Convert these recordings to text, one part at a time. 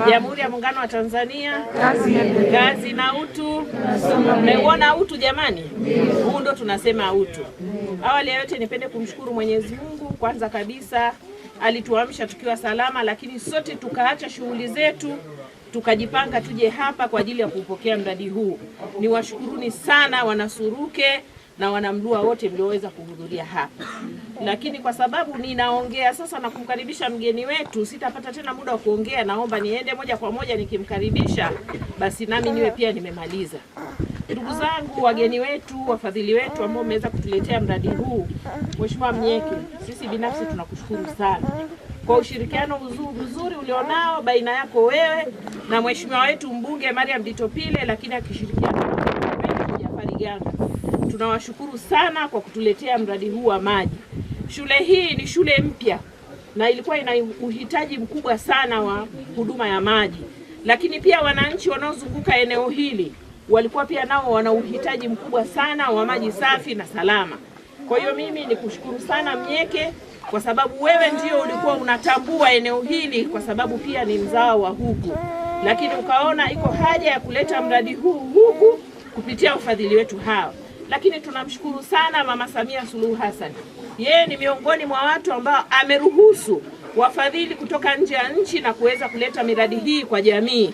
Jamhuri ya Muungano wa Tanzania, kazi na utu. Mmeuona utu jamani? Huu ndo tunasema utu. Awali ya yote nipende kumshukuru Mwenyezi Mungu kwanza kabisa, alituamsha tukiwa salama, lakini sote tukaacha shughuli zetu tukajipanga tuje hapa kwa ajili ya kupokea mradi huu. Niwashukuruni sana Wanasuruke na Wanamlua wote mlioweza kuhudhuria hapa. Lakini kwa sababu ninaongea sasa na kumkaribisha mgeni wetu, sitapata tena muda wa kuongea. Naomba niende moja kwa moja nikimkaribisha, basi nami niwe pia nimemaliza. Ndugu zangu, wageni wetu, wafadhili wetu ambao mmeweza kutuletea mradi huu, Mheshimiwa Mnyeke, sisi binafsi tunakushukuru sana kwa ushirikiano mzuri ulionao baina yako wewe na Mheshimiwa wetu mbunge Mariam Ditopile, lakini akishirikiana na Jafari Ganga. Tunawashukuru sana kwa kutuletea mradi huu wa maji. Shule hii ni shule mpya na ilikuwa ina uhitaji mkubwa sana wa huduma ya maji, lakini pia wananchi wanaozunguka eneo hili walikuwa pia nao wana uhitaji mkubwa sana wa maji safi na salama. Kwa hiyo mimi nikushukuru sana Mnyeke, kwa sababu wewe ndio ulikuwa unatambua eneo hili, kwa sababu pia ni mzao wa huku, lakini ukaona iko haja ya kuleta mradi huu huku kupitia ufadhili wetu hao. Lakini tunamshukuru sana Mama Samia Suluhu Hassan. Yeye ni miongoni mwa watu ambao ameruhusu wafadhili kutoka nje ya nchi na kuweza kuleta miradi hii kwa jamii.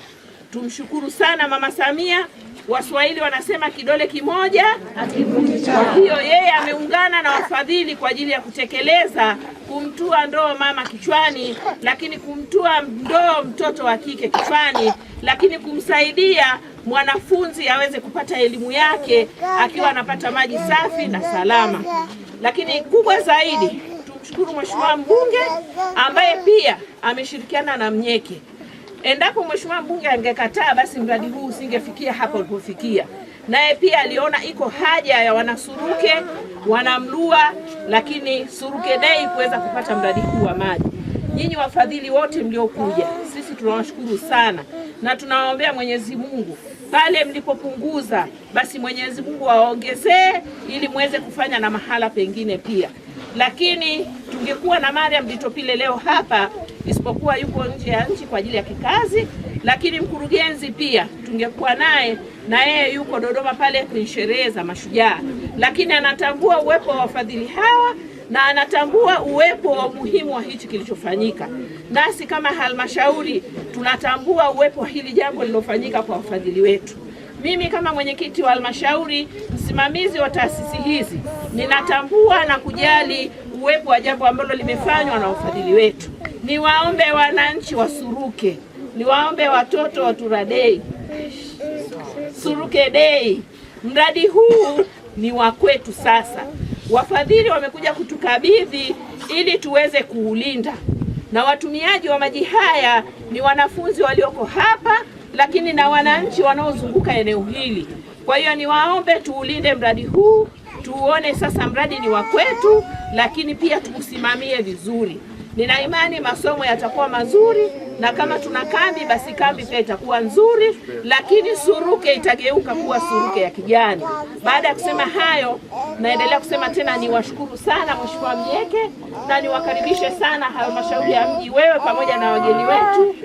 Tumshukuru sana Mama Samia. Waswahili wanasema kidole kimoja hakivunji. Kwa hiyo yeye ameungana na wafadhili kwa ajili ya kutekeleza kumtua ndoo mama kichwani, lakini kumtua ndoo mtoto wa kike kichwani, lakini kumsaidia mwanafunzi aweze kupata elimu yake akiwa anapata maji safi na salama. Lakini kubwa zaidi tumshukuru Mheshimiwa mbunge ambaye pia ameshirikiana na Mnyeke. Endapo Mheshimiwa mbunge angekataa, basi mradi huu usingefikia hapa ulipofikia. Naye pia aliona iko haja ya Wanasuruke, Wanamlua, lakini Suruke Day kuweza kupata mradi huu wa maji. Nyinyi wafadhili wote mliokuja, sisi tunawashukuru sana na tunawaombea Mwenyezi Mungu pale mlipopunguza, basi Mwenyezi Mungu awaongezee ili muweze kufanya na mahala pengine pia. Lakini tungekuwa na Mariam Ditopile leo hapa, isipokuwa yuko nje ya nchi kwa ajili ya kikazi, lakini mkurugenzi pia tungekuwa naye, na yeye yuko Dodoma pale kwenye sherehe za Mashujaa. Lakini anatambua uwepo wa wafadhili hawa na anatambua uwepo wa umuhimu wa hichi kilichofanyika. Nasi kama halmashauri tunatambua uwepo wa hili jambo lilofanyika kwa wafadhili wetu. Mimi kama mwenyekiti wa halmashauri, msimamizi wa taasisi hizi, ninatambua na kujali uwepo wa jambo ambalo limefanywa na wafadhili wetu. Niwaombe wananchi wa Suruke, niwaombe watoto wa Turadei, Suruke Day, mradi huu ni wa kwetu sasa. Wafadhili wamekuja kutukabidhi ili tuweze kuulinda, na watumiaji wa maji haya ni wanafunzi walioko hapa, lakini na wananchi wanaozunguka eneo hili. Kwa hiyo niwaombe tuulinde mradi huu, tuone sasa mradi ni wa kwetu, lakini pia tuusimamie vizuri. Nina imani masomo yatakuwa mazuri, na kama tuna kambi, basi kambi pia itakuwa nzuri, lakini Suruke itageuka kuwa Suruke ya kijani. Baada ya kusema hayo, naendelea kusema tena niwashukuru sana Mheshimiwa Mnyeke, na niwakaribishe sana halmashauri ya mji, wewe pamoja na wageni wetu.